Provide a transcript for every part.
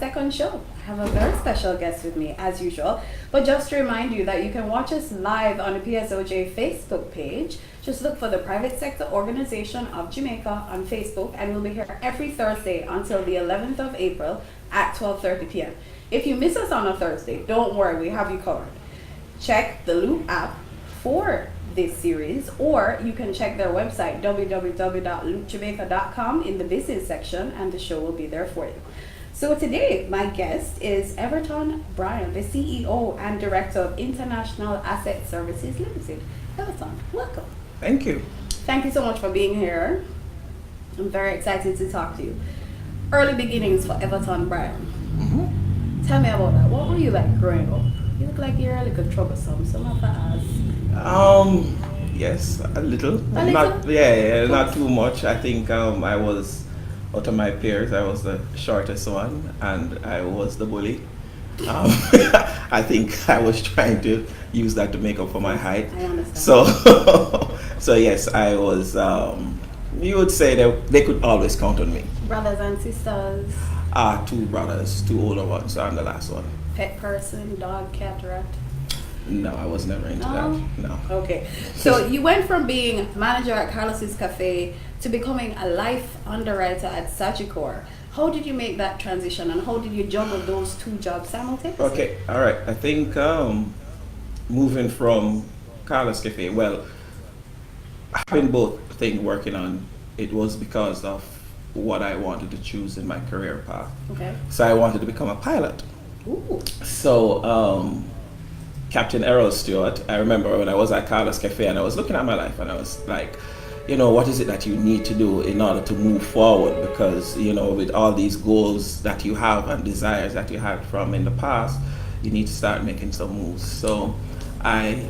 second show. I have a very special guest with me, as usual. But just to remind you that you can watch us live on the PSOJ Facebook page. Just look for the Private Sector Organization of Jamaica on Facebook, and we'll be here every Thursday until the 11th of April at 12:30 p.m. If you miss us on a Thursday, don't worry, we have you covered. Check the Loop app for this series, or you can check their website www.loopjamaica.com in the business section, and the show will be there for you. So today my guest is Everton Bryan, the CEO and Director of International Asset Services Limited. Everton, welcome. Thank you. Thank you so much for being here. I'm very excited to talk to you. Early beginnings for Everton Bryan. Tell me about that. What were you like growing up? You look like you're a little troublesome. Some of us. Yes, a little. A Not, little? yeah, not too much. I think I was, out of my peers, I was the shortest one, and I was the bully. I think I was trying to use that to make up for my height. I understand. So, so yes, I was. You would say that they could always count on me. Brothers and sisters. Two brothers, two older ones. So I'm the last one. Pet person, dog, cat, rat. No, I was never into No? that. No. Okay. So you went from being manager at Carlos's Cafe to becoming a life underwriter at Sagicor. How did you make that transition, and how did you juggle those two jobs simultaneously? Okay, all right. I think moving from Carlos Cafe, well, having both things working on, it was because of what I wanted to choose in my career path. Okay. So I wanted to become a pilot. Ooh. So Captain Errol Stewart, I remember when I was at Carlos Cafe and I was looking at my life and I was like, you know, what is it that you need to do in order to move forward? Because, you know, with all these goals that you have and desires that you had from in the past, you need to start making some moves. So I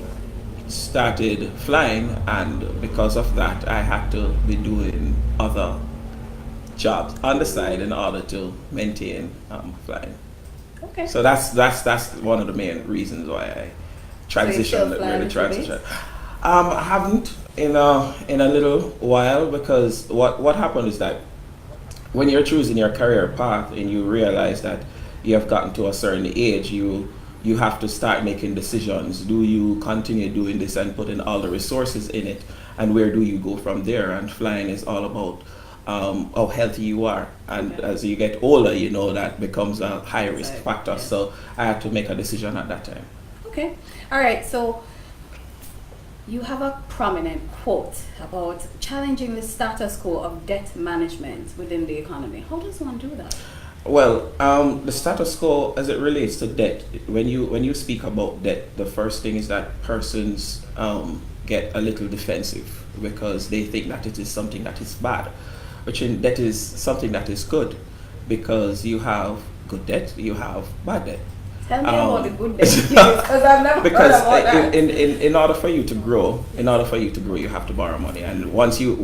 started flying, and because of that, I had to be doing other jobs on the side in order to maintain flying. Okay. So that's one of the main reasons why I transitioned. I haven't in a little while, because what happened is that when you're choosing your career path and you realize that you have gotten to a certain age, you have to start making decisions. Do you continue doing this and putting all the resources in it, and where do you go from there? And flying is all about how healthy you are, and as you get older, you know that becomes a high risk factor. Yeah. So I had to make a decision at that time. Okay. All right. So you have a prominent quote about challenging the status quo of debt management within the economy. How does one do that? Well, the status quo as it relates to debt, when you speak about debt, the first thing is that persons get a little defensive because they think that it is something that is bad, which in debt is something that is good, because you have good debt, you have bad debt. Tell me about the good debt, because I've never heard about that. in order for you to grow, you have to borrow money, and once you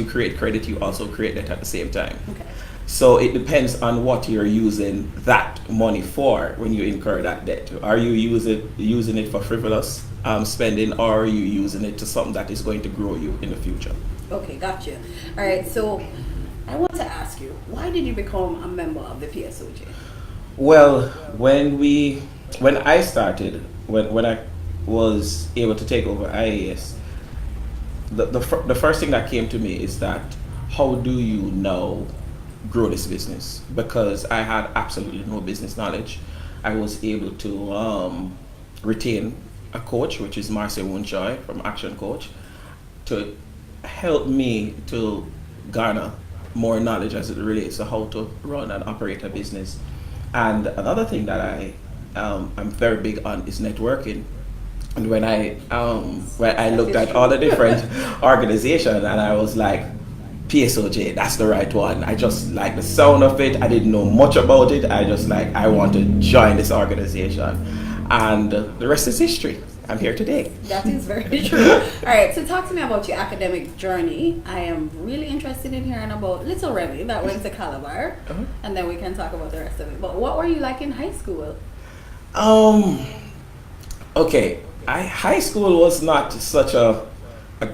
create credit, you also create debt at the same time. Okay. So it depends on what you're using that money for when you incur that debt. Are you using it for frivolous spending, or are you using it to something that is going to grow you in the future? Okay, gotcha. All right, so I want to ask you, why did you become a member of the PSOJ? Well, when I started, when I was able to take over IAS, the first thing that came to me is that, how do you now grow this business? Because I had absolutely no business knowledge. I was able to retain a coach, which is Marcia Wunchoy from Action Coach, to help me to garner more knowledge as it relates to how to run and operate a business. And another thing that I'm very big on is networking. And when I looked at all the different organizations, and I was like, PSOJ, that's the right one. I just like the sound of it. I didn't know much about it. I want to join this organization. And the rest is history. I'm here today. That is very true. All right, so talk to me about your academic journey. I am really interested in hearing about little Remy that went to Calabar, and then we can talk about the rest of it. But what were you like in high school? Okay, high school was not such a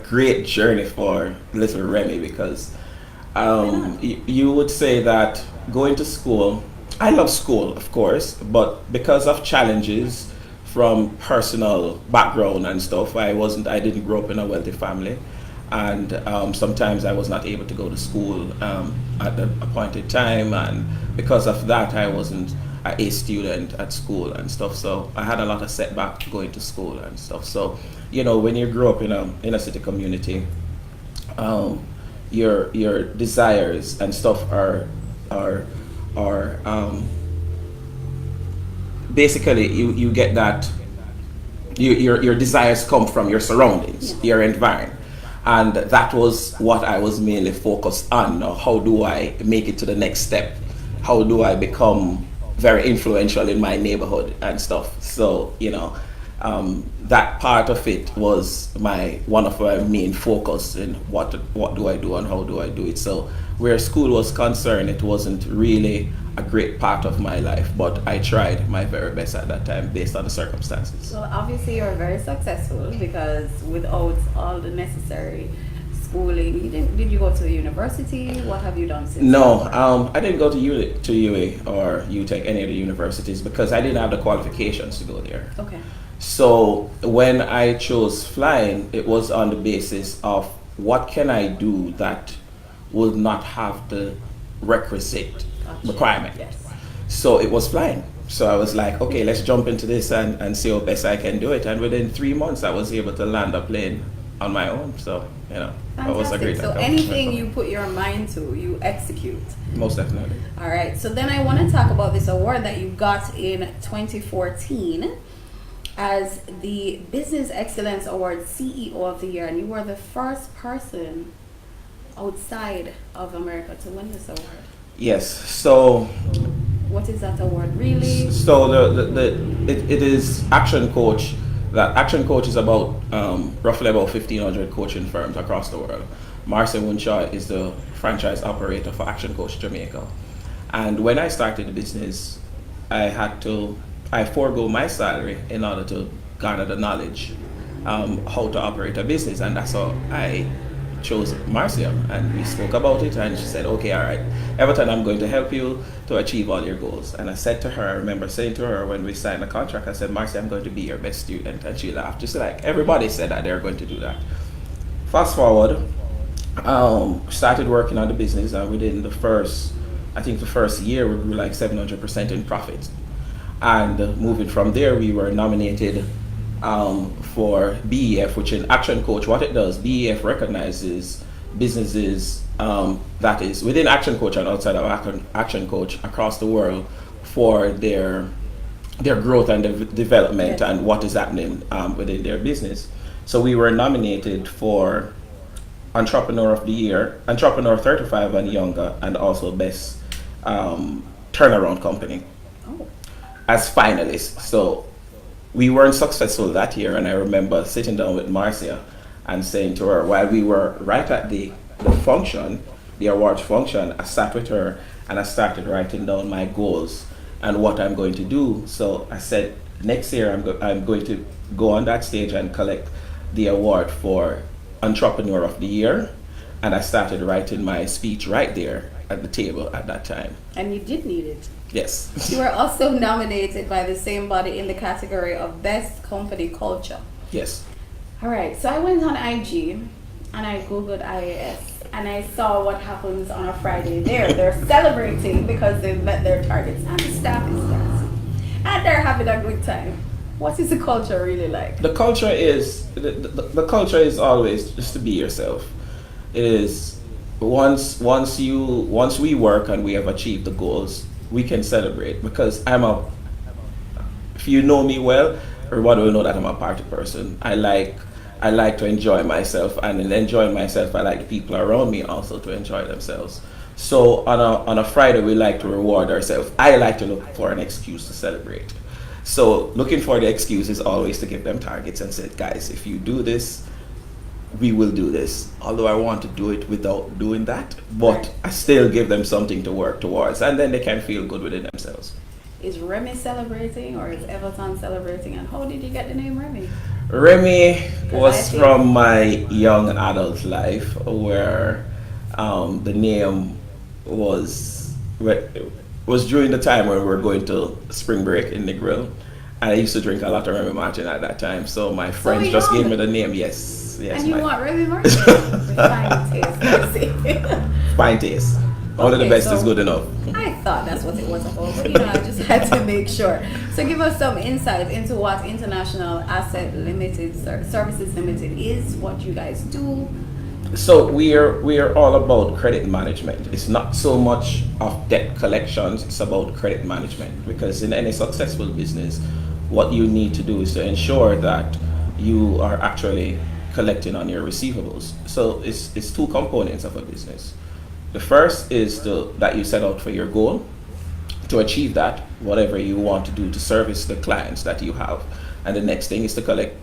great journey for little Remy, because you would say that going to school, I love school, of course, but because of challenges from personal background and stuff, I didn't grow up in a wealthy family, and sometimes I was not able to go to school at the appointed time, and because of that, I wasn't a A student at school and stuff. So I had a lot of setback going to school and stuff. So, when you grow up in a inner city community, your desires and stuff are basically you get that your desires come from your surroundings, your environment, and that was what I was mainly focused on. Now, how do I make it to the next step? How do I become very influential in my neighborhood and stuff? So that part of it was one of my main focus in what do I do and how do I do it. So where school was concerned, it wasn't really a great part of my life, but I tried my very best at that time based on the circumstances. Well, obviously you're very successful because without all the necessary schooling, did you go to the university? What have you done since? No, I didn't go to UA or UTech, any of the universities, because I didn't have the qualifications to go there. Okay. So when I chose flying, it was on the basis of what can I do that will not have the requisite requirement. Yes. So it was flying. So I was like, okay, let's jump into this and see how best I can do it. And within 3 months, I was able to land a plane on my own. So, that was a great So anything you put your mind to, you execute. Most definitely. All right. So then I want to talk about this award that you got in 2014 as the Business Excellence Award CEO of the Year, and you were the first person outside of America to win this award. Yes. So what is that award really? So it is Action Coach. That Action Coach is about roughly about 1,500 coaching firms across the world. Marcia Winshaw is the franchise operator for Action Coach Jamaica. And when I started the business, I forego my salary in order to garner the knowledge how to operate a business, and that's how I chose Marcia, and we spoke about it, and she said, okay, all right, Everton, I'm going to help you to achieve all your goals. And I said to her, I remember saying to her when we signed the contract, I said, Marcia, I'm going to be your best student. And she laughed, just like everybody said that they're going to do that. Fast forward, started working on the business, and within the first year we grew like 700% in profit. And moving from there, we were nominated for BEF, which in Action Coach, what it does, BEF recognizes businesses that is within Action Coach and outside of Action Coach across the world for their growth and development and what is happening within their business. So we were nominated for Entrepreneur of the Year, Entrepreneur 35 and Younger, and also Best Turnaround Company as finalists. So we weren't successful that year, and I remember sitting down with Marcia and saying to her, while we were right at the function, the awards function, I sat with her and I started writing down my goals and what I'm going to do. So I said, next year I'm going to go on that stage and collect the award for Entrepreneur of the Year. And I started writing my speech right there at the table at that time. And you did need it. Yes. You were also nominated by the same body in the category of Best Company Culture. Yes. All right, so I went on IG and I Googled IAS and I saw what happens on a Friday there. They're celebrating because they've met their targets and the staff is dancing. And they're having a good time. What is the culture really like? The culture is, the culture is always just to be yourself. It is, once we work and we have achieved the goals, we can celebrate, because if you know me well, everybody will know that I'm a party person. I like to enjoy myself, and in enjoying myself, I like the people around me also to enjoy themselves. So on a Friday, we like to reward ourselves. I like to look for an excuse to celebrate. So looking for the excuse is always to give them targets and say, guys, if you do this, we will do this. Although I want to do it without doing that, but I still give them something to work towards, and then they can feel good within themselves. Is Remy celebrating or is Everton celebrating? And how did you get the name Remy? Remy was from my young adult life, where the name was was during the time when we were going to spring break in the grill. And I used to drink a lot of Remy Martin at that time. So my friends just gave me the name. Yes. And you want Remy Martin? Fine taste. Let's see. Fine taste. Only the best is good enough. I thought that's what it was about, but I just had to make sure. So give us some insight into what International Asset Limited Services Limited is, what you guys do. So we are all about credit management. It's not so much of debt collections, it's about credit management. Because in any successful business, what you need to do is to ensure that you are actually collecting on your receivables. So it's two components of a business. The first is that you set out for your goal. To achieve that, whatever you want to do to service the clients that you have. And the next thing is to collect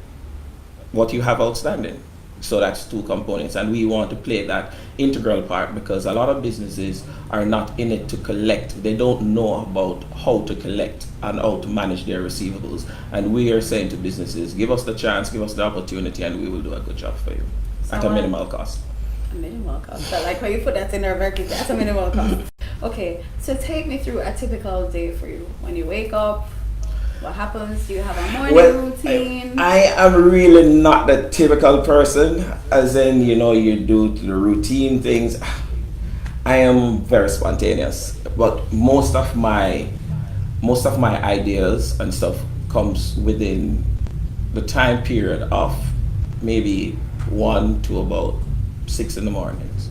what you have outstanding. So that's two components, and we want to play that integral part because a lot of businesses are not in it to collect. They don't know about how to collect and how to manage their receivables. And we are saying to businesses, give us the chance, give us the opportunity, and we will do a good job for you at a minimal cost. A minimal cost. I like when you put that in there very quickly. That's a minimal cost. Okay, so take me through a typical day for you. When you wake up, what happens? Do you have a morning routine? I am really not the typical person, as in, you do the routine things. I am very spontaneous, but most of my ideas and stuff comes within the time period of maybe 1 to about 6 in the mornings.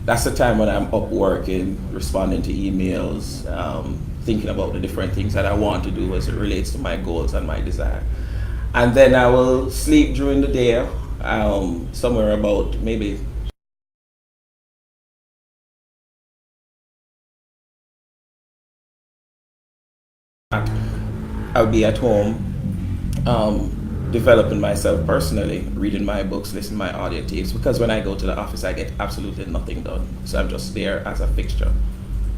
That's the time when I'm up working, responding to emails, thinking about the different things that I want to do as it relates to my goals and my desire. And then I will sleep during the day, somewhere about maybe I'll be at home developing myself personally, reading my books, listening to my audio tapes, because when I go to the office I get absolutely nothing done. So I'm just there as a fixture.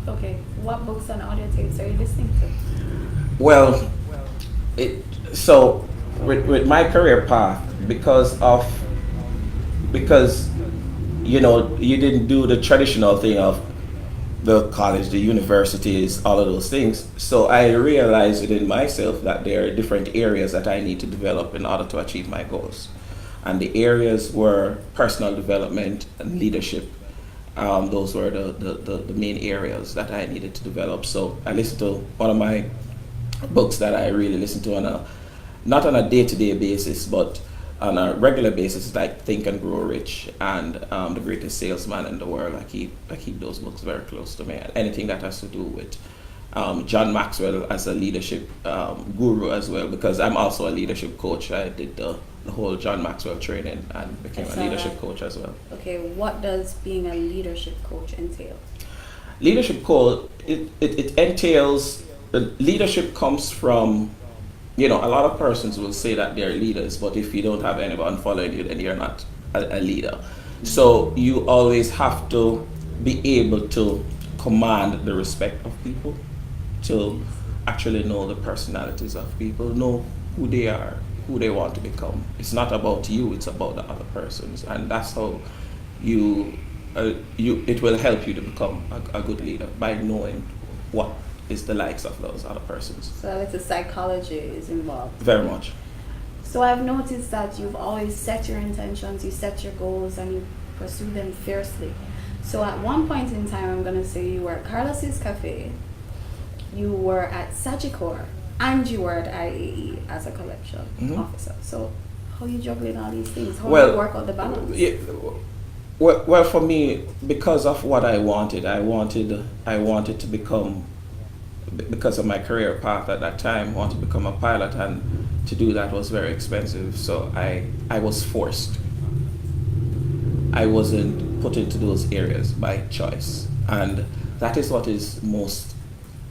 Okay, what books and audio tapes are you listening to? Well, with my career path, because you didn't do the traditional thing of the college, the universities, all of those things. So I realized within myself that there are different areas that I need to develop in order to achieve my goals. And the areas were personal development and leadership. Those were the main areas that I needed to develop. So I listened to one of my books that I really listen to not on a day-to-day basis, but on a regular basis, like Think and Grow Rich and The Greatest Salesman in the World. I keep those books very close to me. Anything that has to do with John Maxwell as a leadership guru as well, because I'm also a leadership coach. I did the whole John Maxwell training and became a leadership coach as well. Okay, what does being a leadership coach entail? Leadership coach, it entails, leadership comes from, a lot of persons will say that they're leaders, but if you don't have anyone following you, then you're not a leader. So you always have to be able to command the respect of people, to actually know the personalities of people, know who they are, who they want to become. It's not about you, it's about the other persons, and that's how it will help you to become a good leader, by knowing what is the likes of those other persons. So it's a psychology is involved. Very much. So I've noticed that you've always set your intentions, you set your goals, and you pursue them fiercely. So at one point in time, I'm going to say you were at Carlos's Cafe, you were at Sagicor, and you were at IAE as a collection officer. So how are you juggling all these things? How do you work out the balance? Yeah, well, for me, because of what I wanted to become, because of my career path at that time, I wanted to become a pilot, and to do that was very expensive. So I was forced. I wasn't put into those areas by choice. And that is what is most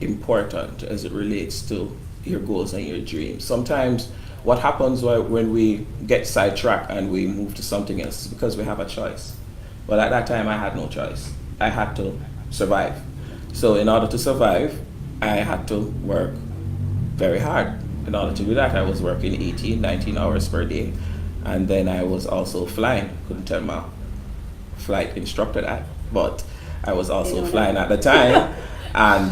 important as it relates to your goals and your dreams. Sometimes what happens when we get sidetracked and we move to something else is because we have a choice. But at that time I had no choice. I had to survive. So in order to survive, I had to work very hard. In order to do that, I was working 18, 19 hours per day. And then I was also flying. Couldn't tell my flight instructor that, but I was also flying at the time. And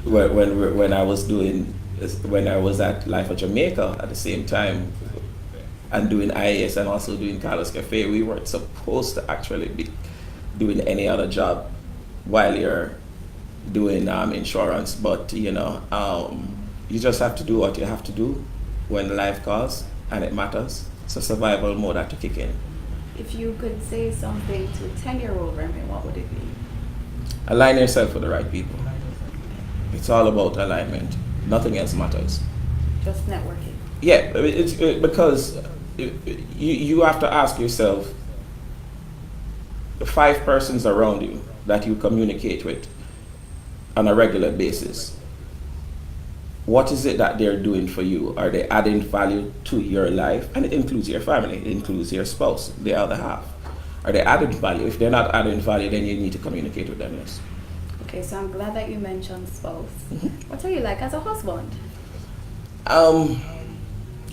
when I was doing when I was at Life of Jamaica at the same time and doing IAS and also doing Carlos Cafe, we weren't supposed to actually be doing any other job while you're doing insurance, but you just have to do what you have to do when life calls and it matters. It's a survival mode that to kick in. If you could say something to a 10-year-old Remy, what would it be? Align yourself with the right people. It's all about alignment. Nothing else matters. Just networking. Yeah, because you have to ask yourself, the 5 persons around you that you communicate with on a regular basis, what is it that they're doing for you? Are they adding value to your life? And it includes your family, it includes your spouse, the other half. Are they adding value? If they're not adding value, then you need to communicate with them, yes. Okay, so I'm glad that you mentioned spouse. Mm-hmm. What are you like as a husband?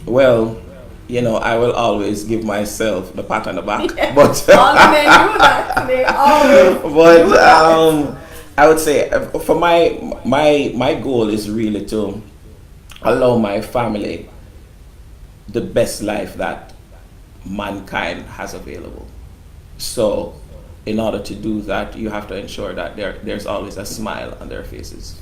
Well, I will always give myself the pat on the back. Yeah. But All the men do that. They always do that. I would say for my goal is really to allow my family the best life that mankind has available. So in order to do that, you have to ensure that there's always a smile on their faces.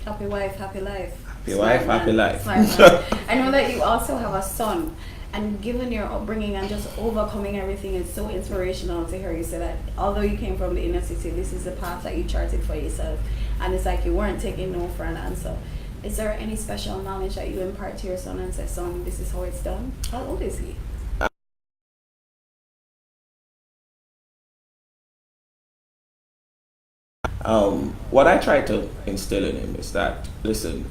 Happy wife, happy life. Happy wife, happy life. Smart man. I know that you also have a son, and given your upbringing and just overcoming everything, it's so inspirational to hear you say that although you came from the inner city, this is the path that you charted for yourself, and it's like you weren't taking no for an answer. Is there any special knowledge that you impart to your son and say, son, this is how it's done? How old is he? What I try to instill in him is that, listen,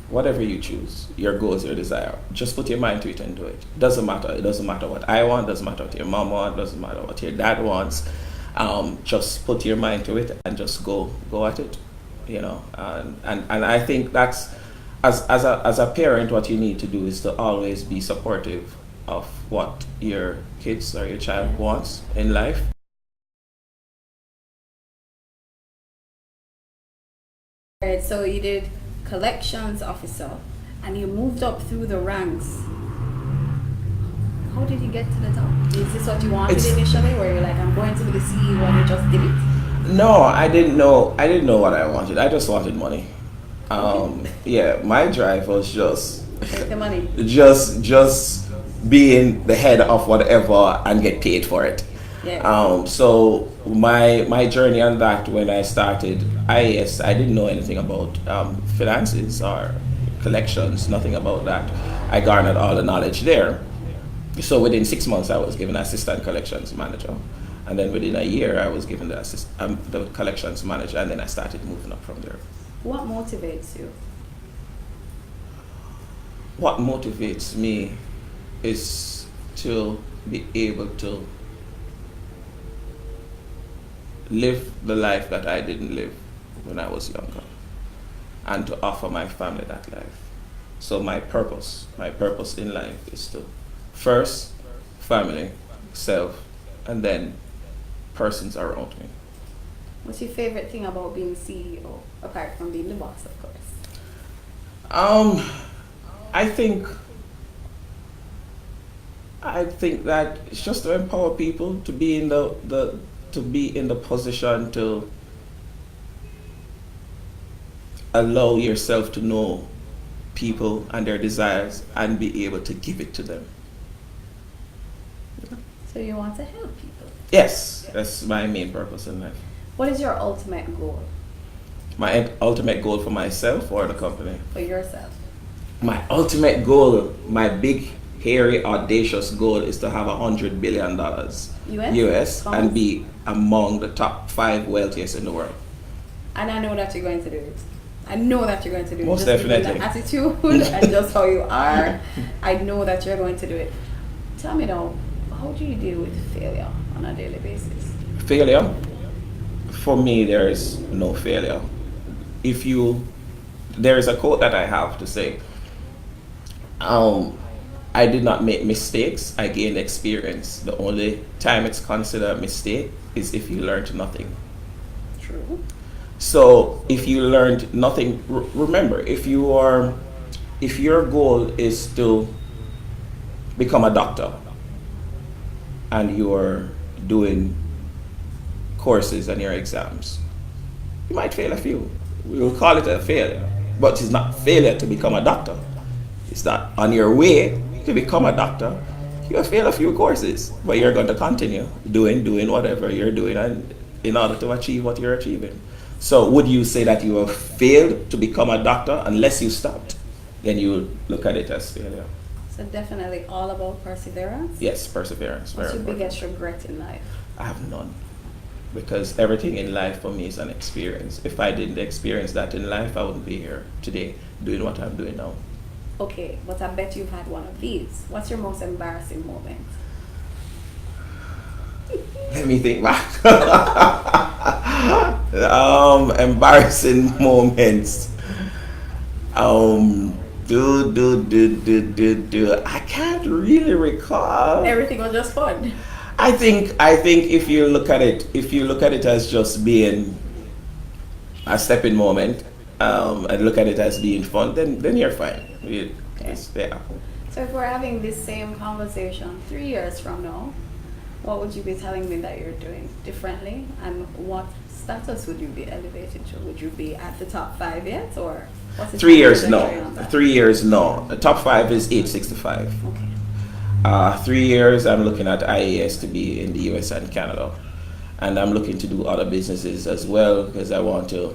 whatever you choose, your goal is your desire. Just put your mind to it and do it. Doesn't matter. It doesn't matter what I want. Doesn't matter what your mom wants. Doesn't matter what your dad wants. Just put your mind to it and just go at it. And I think that's as a parent, what you need to do is to always be supportive of what your kids or your child wants in life. Alright, so you did collections officer and you moved up through the ranks. How did you get to the top? Is this what you wanted initially, where you're like, I'm going to be the CEO and you just did it? No, I didn't know what I wanted. I just wanted money. Yeah, my drive was just Take the money. just being the head of whatever and get paid for it. Yeah. So my journey on that, when I started IAS, I didn't know anything about finances or collections, nothing about that. I garnered all the knowledge there. So within 6 months, I was given assistant collections manager, and then within a year, I was given the collections manager, and then I started moving up from there. What motivates you? What motivates me is to be able to live the life that I didn't live when I was younger, and to offer my family that life. So my purpose in life is to first family, self, and then persons around me. What's your favorite thing about being CEO, apart from being the boss, of course? I think that it's just to empower people to be in the position to allow yourself to know people and their desires and be able to give it to them. So you want to help people? Yes, that's my main purpose in life. What is your ultimate goal My ultimate goal for myself or the company? for yourself? My ultimate goal, my big, hairy, audacious goal is to have $100 billion US and be among the top 5 wealthiest in the world. And I know that you're going to do it. I know that you're going to do it. Most Just given definitely. the attitude and just how you are, I know that you're going to do it. Tell me now, how do you deal with failure on a daily basis? Failure? For me, there is no failure. There is a quote that I have to say, I did not make mistakes, I gained experience. The only time it's considered a mistake is if you learned nothing. True. So if you learned nothing, remember, if your goal is to become a doctor and you're doing courses and your exams, you might fail a few. We will call it a failure, but it's not failure to become a doctor. It's that on your way to become a doctor, you'll fail a few courses, but you're going to continue doing whatever you're doing and in order to achieve what you're achieving. So would you say that you have failed to become a doctor unless you stopped? Then you look at it as failure. So definitely all about perseverance. Yes, perseverance. What's Very your important. biggest regret in life? I have none. Because everything in life for me is an experience. If I didn't experience that in life, I wouldn't be here today doing what I'm doing now. Okay, but I bet you've had one of these. What's your most embarrassing moment? Let me think back. Embarrassing moments. I can't really recall. Everything was just fun. I think if you look at it as just being a stepping moment, and look at it as being fun, then you're fine. Yeah. So if we're having this same conversation 3 years from now, what would you be telling me that you're doing differently, and what status would you be elevated to? Would you be at the top 5 yet, or what's the 3 years? No. trajectory on that? 3 years, no. The top 5 is 865. Okay. 3 years, I'm looking at IAS to be in the US and Canada. And I'm looking to do other businesses as well because I want to,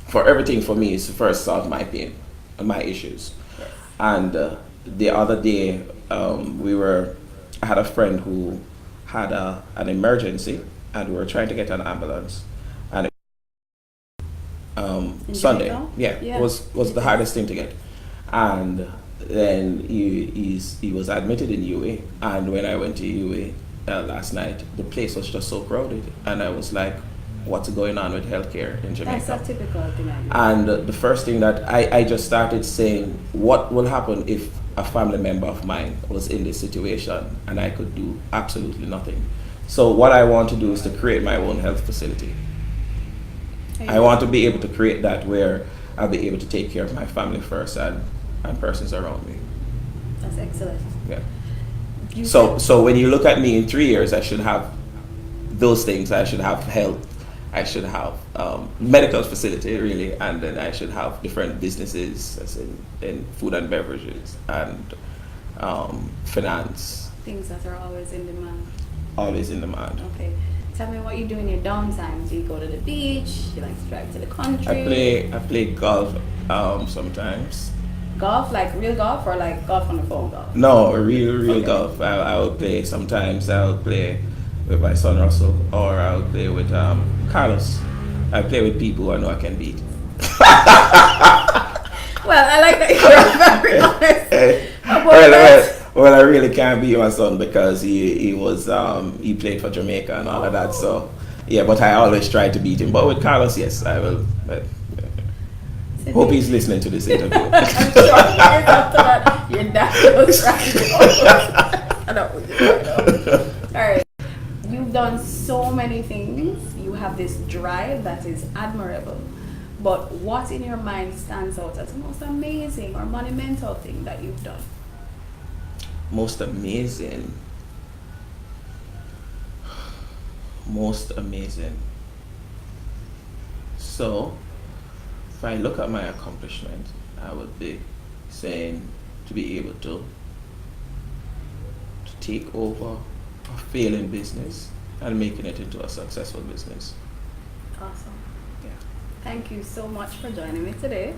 for everything for me is to first solve my pain and my issues. Yes. And the other day, I had a friend who had an emergency and we were trying to get an ambulance. And Sunday, Yeah. was the hardest thing to get. And then he was admitted in UA, and when I went to UA last night, the place was just so crowded, and I was like, what's going on with healthcare in Jamaica? That's a typical thing. And the first thing that I just started saying, what will happen if a family member of mine was in this situation and I could do absolutely nothing? So what I want to do is to create my own health facility. I want to be able to create that where I'll be able to take care of my family first and persons around me. That's excellent. Yeah. So when you look at me in 3 years, I should have those things. I should have health. I should have medical facility, really, and then I should have different businesses, as in food and beverages and finance. Things that are always in demand. Always in demand. Okay. Tell me what you do in your downtime. Do you go to the beach? Do you like to drive to the country? I play golf sometimes. Golf, like real golf, or like golf on the phone golf? No, real golf. I will play sometimes. I'll play with my son Russell, or I'll play with Carlos. I play with people who I know I can beat. Well, I like that you're very honest. Well, I really can't beat my son because he played for Jamaica and all of that. So yeah, but I always try to beat him. But with Carlos, yes, I will. Hope he's listening to this interview. I'm sure he is after that. Your dad was right. I know. Alright. You've done so many things. You have this drive that is admirable. But what in your mind stands out as the most amazing or monumental thing that you've done? Most amazing. So, if I look at my accomplishment, I would be saying to be able to take over a failing business and making it into a successful business. Awesome. Yeah. Thank you so much for joining me today.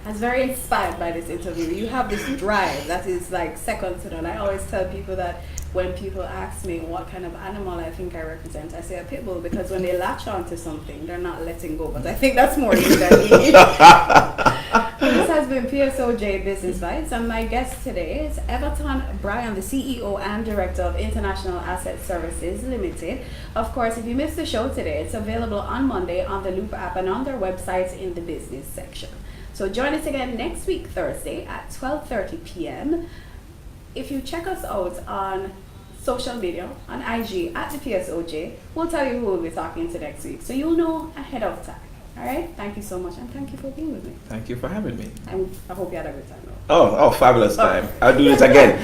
I was very inspired by this interview. You have this drive that is like second to none. I always tell people that when people ask me what kind of animal I think I represent, I say a pit bull, because when they latch onto something, they're not letting go. But I think that's more you than me. This has been PSOJ Business Bites, and my guest today is Everton Bryan, the CEO and Director of International Asset Services Limited. Of course, if you missed the show today, it's available on Monday on the Loop app and on their website in the business section. So join us again next week, Thursday at 12:30 p.m. If you check us out on social media, on IG at the PSOJ, we'll tell you who we'll be talking to next week, so you'll know ahead of time. All right. Thank you so much, and thank you for being with me. Thank you for having me. And I hope you had a good time. Oh, fabulous time. I'll do this again.